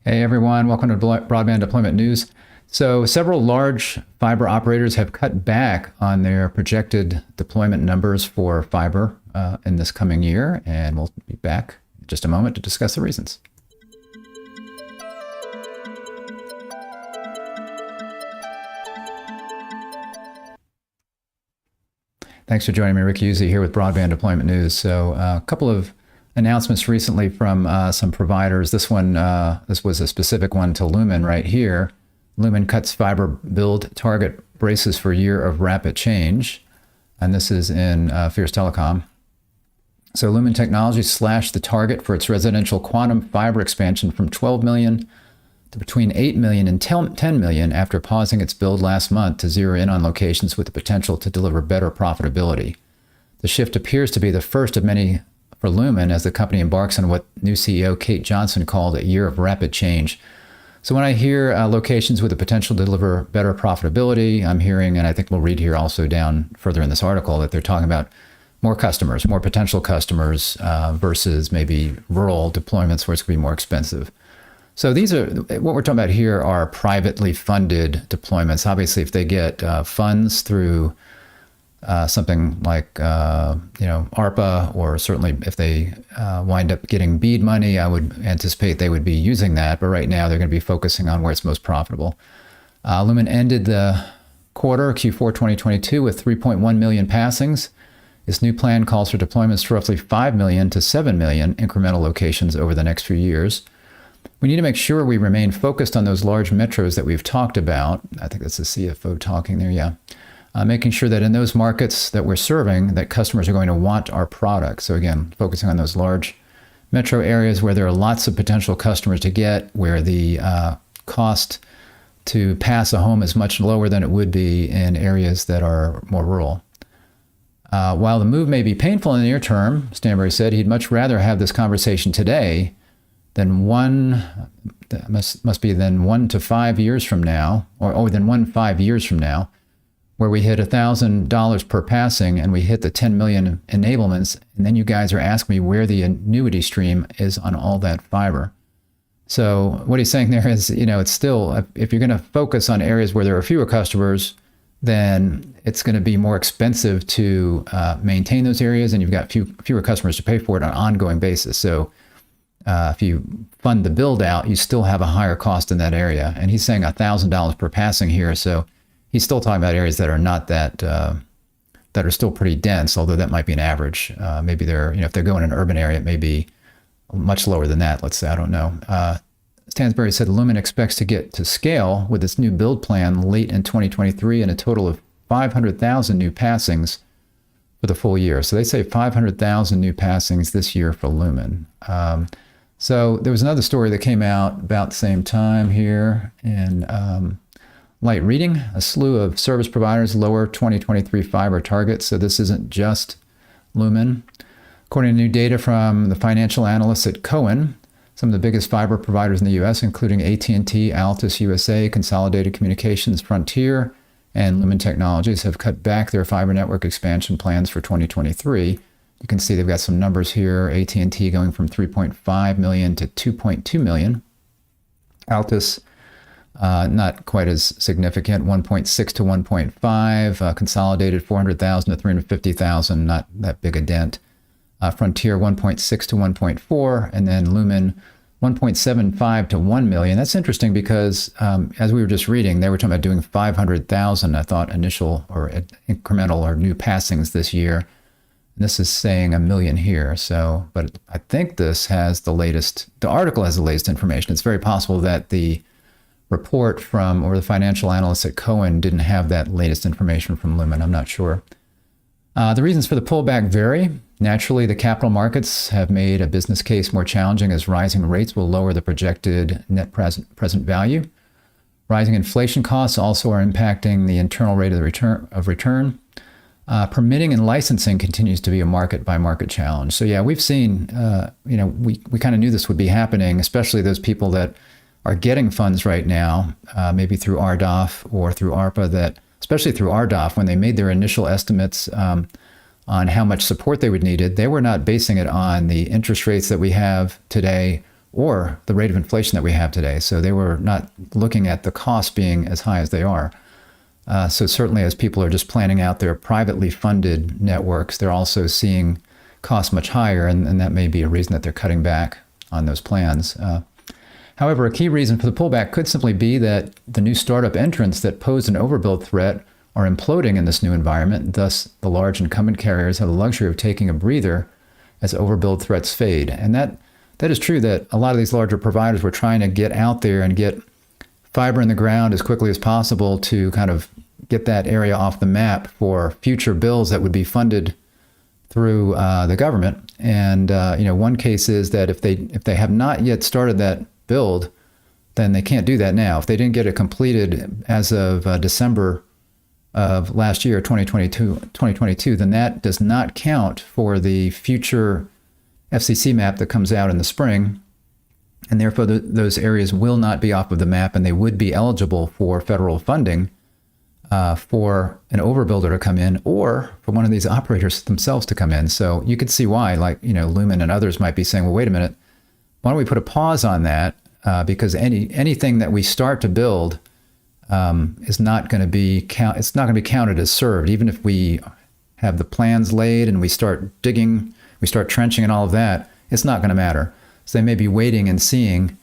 Hey everyone, welcome to Broadband Deployment News. So several large fiber operators have cut back on their projected deployment numbers for fiber in this coming year, and we'll be back in just a moment to discuss the reasons. Thanks for joining me, Rick Uzzi here with Broadband Deployment News. So a couple of announcements recently from some providers. This was a specific one to Lumen right here. Lumen cuts fiber build target braces for year of rapid change. And this is in Fierce Telecom. So Lumen Technology slashed the target for its residential quantum fiber expansion from 12 million to between 8 million and 10 million after pausing its build last month to zero in on locations with the potential to deliver better profitability. The shift appears to be the first of many for Lumen as the company embarks on what new CEO Kate Johnson called a year of rapid change. So when I hear locations with the potential to deliver better profitability, I'm hearing, and I think we'll read here also down further in this article, that they're talking about more customers, more potential customers versus maybe rural deployments where it's going to be more expensive. So these are, what we're talking about here are privately funded deployments. Obviously, if they get funds through something like, ARPA, or certainly if they wind up getting BEAD money, I would anticipate they would be using that. But right now, they're going to be focusing on where it's most profitable. Lumen ended the quarter, Q4 2022, with 3.1 million passings. This new plan calls for deployments to roughly 5 million to 7 million incremental locations over the next few years. We need to make sure we remain focused on those large metros that we've talked about. I think that's the CFO talking there, yeah. Making sure that in those markets that we're serving, that customers are going to want our product. So again, focusing on those large metro areas where there are lots of potential customers to get, where the cost to pass a home is much lower than it would be in areas that are more rural. While the move may be painful in the near term, Stanbury said he'd much rather have this conversation today than must be 1 to 5 years from now, or than 5 years from now, where we hit $1,000 per passing and we hit the 10 million enablements, and then you guys are asking me where the annuity stream is on all that fiber. So what he's saying there is, it's still, if you're going to focus on areas where there are fewer customers, then it's going to be more expensive to maintain those areas, and you've got fewer customers to pay for it on an ongoing basis. So if you fund the build out, you still have a higher cost in that area. And he's saying $1,000 per passing here. So he's still talking about areas that are not that are still pretty dense, although that might be an average. Maybe they're, if they're going in an urban area, it may be much lower than that. Let's say, I don't know. Stansbury said Lumen expects to get to scale with its new build plan late in 2023 and a total of 500,000 new passings for the full year. So they say 500,000 new passings this year for Lumen. So there was another story that came out about the same time here in Light Reading. A slew of service providers lower 2023 fiber targets. So this isn't just Lumen. According to new data from the financial analysts at Cowen, some of the biggest fiber providers in the U.S., including AT&T, Altice USA, Consolidated Communications, Frontier, and Lumen Technologies, have cut back their fiber network expansion plans for 2023. You can see they've got some numbers here. AT&T going from 3.5 million to 2.2 million. Altice, not quite as significant, 1.6 to 1.5. Consolidated, 400,000 to 350,000, not that big a dent. Frontier, 1.6 to 1.4. And then Lumen, 1.75 to 1 million. That's interesting because as we were just reading, they were talking about doing 500,000, I thought, initial or incremental or new passings this year. This is saying 1 million here. So, but I think this has the article has the latest information. It's very possible that the report from, or the financial analysts at Cowen didn't have that latest information from Lumen. I'm not sure. The reasons for the pullback vary. Naturally, the capital markets have made a business case more challenging as rising rates will lower the projected net present value. Rising inflation costs also are impacting the internal rate of return. Permitting and licensing continues to be a market-by-market challenge. So yeah, we've seen, we kind of knew this would be happening, especially those people that are getting funds right now, maybe through RDOF or through ARPA, especially through RDOF, when they made their initial estimates on how much support they would needed, they were not basing it on the interest rates that we have today or the rate of inflation that we have today. So they were not looking at the costs being as high as they are. So certainly as people are just planning out their privately funded networks, they're also seeing costs much higher, and that may be a reason that they're cutting back on those plans. However, a key reason for the pullback could simply be that the new startup entrants that pose an overbuild threat are imploding in this new environment. Thus, the large incumbent carriers have the luxury of taking a breather as overbuild threats fade. And that is true, that a lot of these larger providers were trying to get out there and get fiber in the ground as quickly as possible to kind of get that area off the map for future bills that would be funded through the government. And one case is that if they have not yet started that build, then they can't do that now. If they didn't get it completed as of December of last year, 2022, then that does not count for the future FCC map that comes out in the spring. And therefore, those areas will not be off of the map, and they would be eligible for federal funding for an overbuilder to come in, or for one of these operators themselves to come in. So you could see why, Lumen and others might be saying, well, wait a minute, why don't we put a pause on that? Because anything that we start to build is not going to be counted as served, even if we have the plans laid and we start digging, we start trenching and all of that. It's not going to matter. So they may be waiting and seeing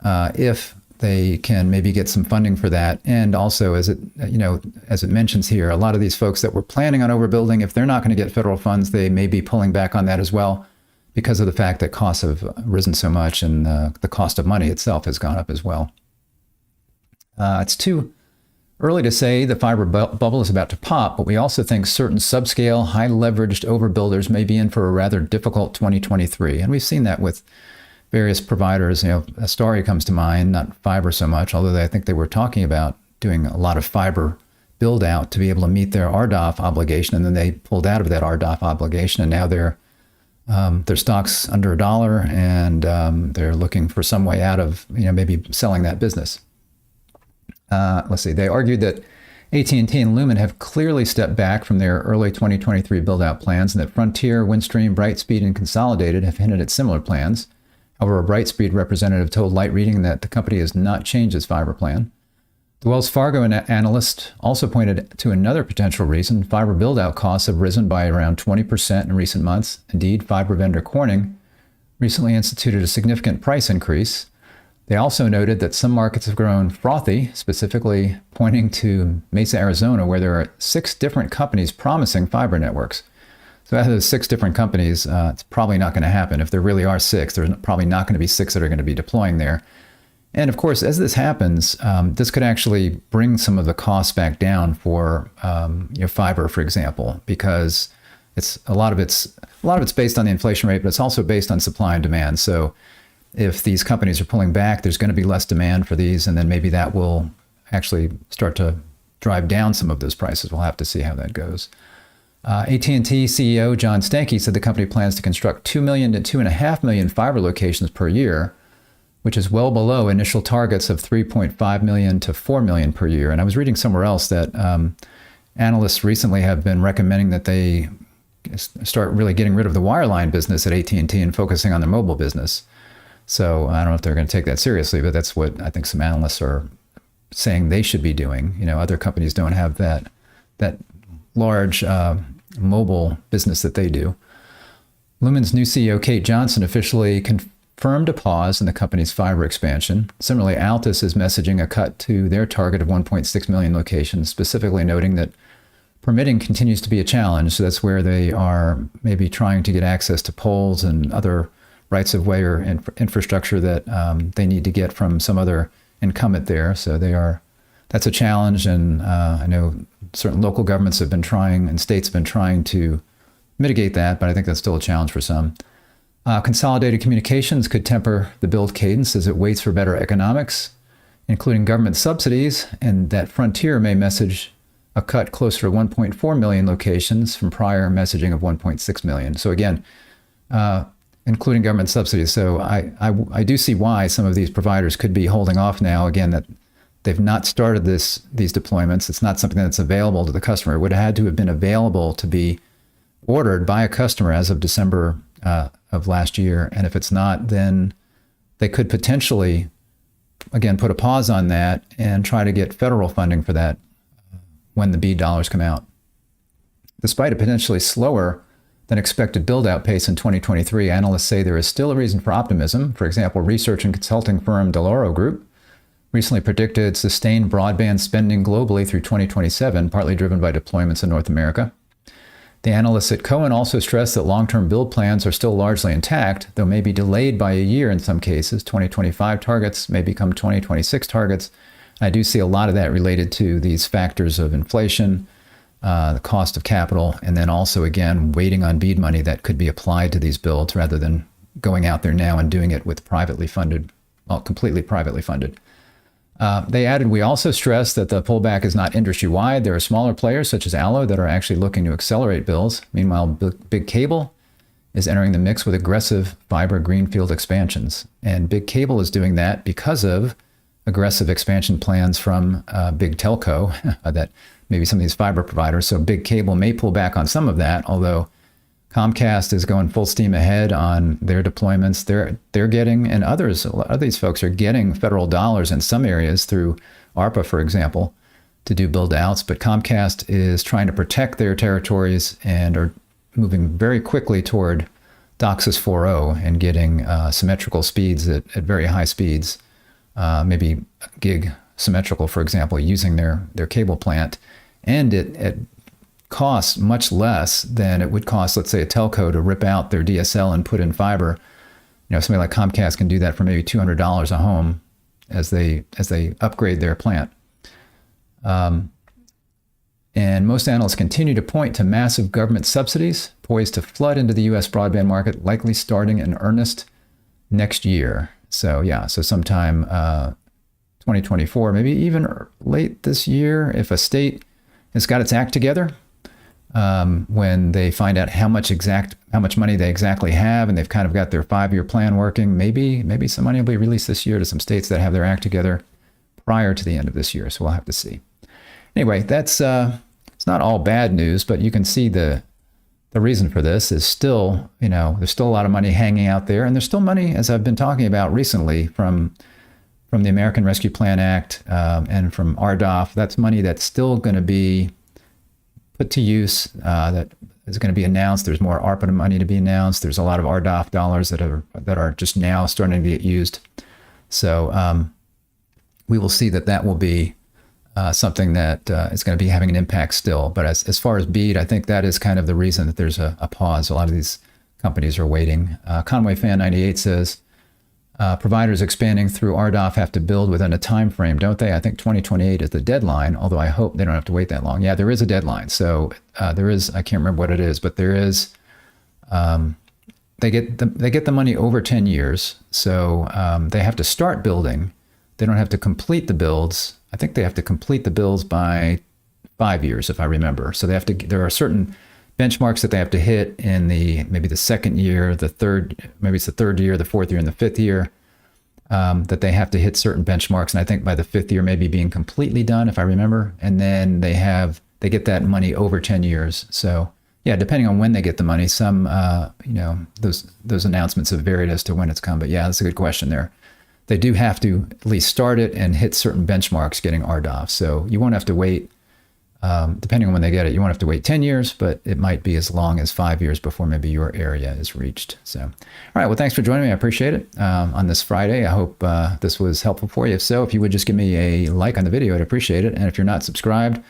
if they can maybe get some funding for that. And also, as it mentions here, a lot of these folks that were planning on overbuilding, if they're not going to get federal funds, they may be pulling back on that as well, because of the fact that costs have risen so much, and the cost of money itself has gone up as well. It's too early to say the fiber bubble is about to pop, but we also think certain subscale, high-leveraged overbuilders may be in for a rather difficult 2023. And we've seen that with various providers. Astari comes to mind, not fiber so much, although I think they were talking about doing a lot of fiber build out to be able to meet their RDOF obligation, and then they pulled out of that RDOF obligation, and now their stock's under $1, and they're looking for some way out of maybe selling that business. Let's see. They argued that AT&T and Lumen have clearly stepped back from their early 2023 build-out plans, and that Frontier, Windstream, Brightspeed, and Consolidated have hinted at similar plans. However, a Brightspeed representative told Light Reading that the company has not changed its fiber plan. The Wells Fargo analyst also pointed to another potential reason. Fiber build-out costs have risen by around 20% in recent months. Indeed, fiber vendor Corning recently instituted a significant price increase. They also noted that some markets have grown frothy, specifically pointing to Mesa, Arizona, where there are 6 different companies promising fiber networks. So out of those 6 different companies, it's probably not going to happen. If there really are 6, there's probably not going to be 6 that are going to be deploying there. And of course, as this happens, this could actually bring some of the costs back down for fiber, for example, because a lot of it's based on the inflation rate, but it's also based on supply and demand. So if these companies are pulling back, there's going to be less demand for these, and then maybe that will actually start to drive down some of those prices. We'll have to see how that goes. AT&T CEO John Stankey said the company plans to construct 2 million to 2.5 million fiber locations per year, which is well below initial targets of 3.5 million to 4 million per year. And I was reading somewhere else that analysts recently have been recommending that they start really getting rid of the wireline business at AT&T and focusing on their mobile business. So I don't know if they're going to take that seriously, but that's what I think some analysts are saying they should be doing. Other companies don't have that large mobile business that they do. Lumen's new CEO, Kate Johnson, officially confirmed a pause in the company's fiber expansion. Similarly, Altice is messaging a cut to their target of 1.6 million locations, specifically noting that permitting continues to be a challenge. So that's where they are maybe trying to get access to poles and other rights of way or infrastructure that they need to get from some other incumbent there. So that's a challenge. And I know certain local governments have been trying, and states have been trying to mitigate that, but I think that's still a challenge for some. Consolidated Communications could temper the build cadence as it waits for better economics, including government subsidies, and that Frontier may message a cut closer to 1.4 million locations from prior messaging of 1.6 million. So again, including government subsidies. So I do see why some of these providers could be holding off now. Again, that they've not started these deployments. It's not something that's available to the customer. It would have had to have been available to be ordered by a customer as of December of last year. And if it's not, then they could potentially, again, put a pause on that and try to get federal funding for that when the BEAD dollars come out. Despite a potentially slower than expected build-out pace in 2023, analysts say there is still a reason for optimism. For example, research and consulting firm Deloro Group recently predicted sustained broadband spending globally through 2027, partly driven by deployments in North America. The analysts at Cohen also stressed that long-term build plans are still largely intact, though may be delayed by a year in some cases. 2025 targets may become 2026 targets. I do see a lot of that related to these factors of inflation, the cost of capital, and then also, again, waiting on BEAD money that could be applied to these builds rather than going out there now and doing it with privately funded, well, completely privately funded. They added, we also stress that the pullback is not industry-wide. There are smaller players such as Allo that are actually looking to accelerate builds. Meanwhile, Big Cable is entering the mix with aggressive fiber greenfield expansions. And Big Cable is doing that because of aggressive expansion plans from Big Telco, that maybe some of these fiber providers. So Big Cable may pull back on some of that, although Comcast is going full steam ahead on their deployments. They're getting, and others, a lot of these folks are getting federal dollars in some areas through ARPA, for example, to do build outs. But Comcast is trying to protect their territories and are moving very quickly toward DOCSIS 4.0 and getting symmetrical speeds at very high speeds, maybe gig symmetrical, for example, using their cable plant. And it costs much less than it would cost, let's say, a telco to rip out their DSL and put in fiber. You know, somebody like Comcast can do that for maybe $200 a home as they upgrade their plant. And most analysts continue to point to massive government subsidies poised to flood into the U.S. broadband market, likely starting in earnest next year. So yeah, so sometime 2024, maybe even late this year, if a state has got its act together, when they find out how much money they exactly have, and they've kind of got their 5-year plan working, maybe some money will be released this year to some states that have their act together prior to the end of this year. So we'll have to see. Anyway, that's it's not all bad news, but you can see the reason for this is still, there's still a lot of money hanging out there, and there's still money, as I've been talking about recently, from the American Rescue Plan Act and from RDOF. That's money that's still going to be put to use, that is going to be announced. There's more ARPA money to be announced. There's a lot of RDOF dollars that are just now starting to get used. So we will see that will be something that is going to be having an impact still. But as far as BEAD, I think that is kind of the reason that there's a pause. A lot of these companies are waiting. Conway Fan 98 says, providers expanding through RDOF have to build within a time frame, don't they? I think 2028 is the deadline, although I hope they don't have to wait that long. Yeah, there is a deadline. So there is, I can't remember what it is, but there is, they get the money over 10 years. So they have to start building. They don't have to complete the builds. I think they have to complete the builds by 5 years, if I remember. So there are certain benchmarks that they have to hit in maybe the second year, maybe it's the third year, the fourth year, and the fifth year, that they have to hit certain benchmarks. And I think by the fifth year, maybe being completely done, if I remember. And then they get that money over 10 years. So yeah, depending on when they get the money, some, those announcements have varied as to when it's come. But yeah, that's a good question there. They do have to at least start it and hit certain benchmarks getting RDOF. So you won't have to wait. Depending on when they get it, you won't have to wait 10 years, but it might be as long as 5 years before maybe your area is reached. So, all right. Well, thanks for joining me. I appreciate it on this Friday. I hope this was helpful for you. If so, if you would just give me a like on the video, I'd appreciate it. And if you're not subscribed,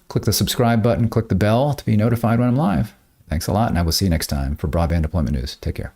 click the subscribe button, click the bell to be notified when I'm live. Thanks a lot, and I will see you next time for Broadband Deployment News. Take care.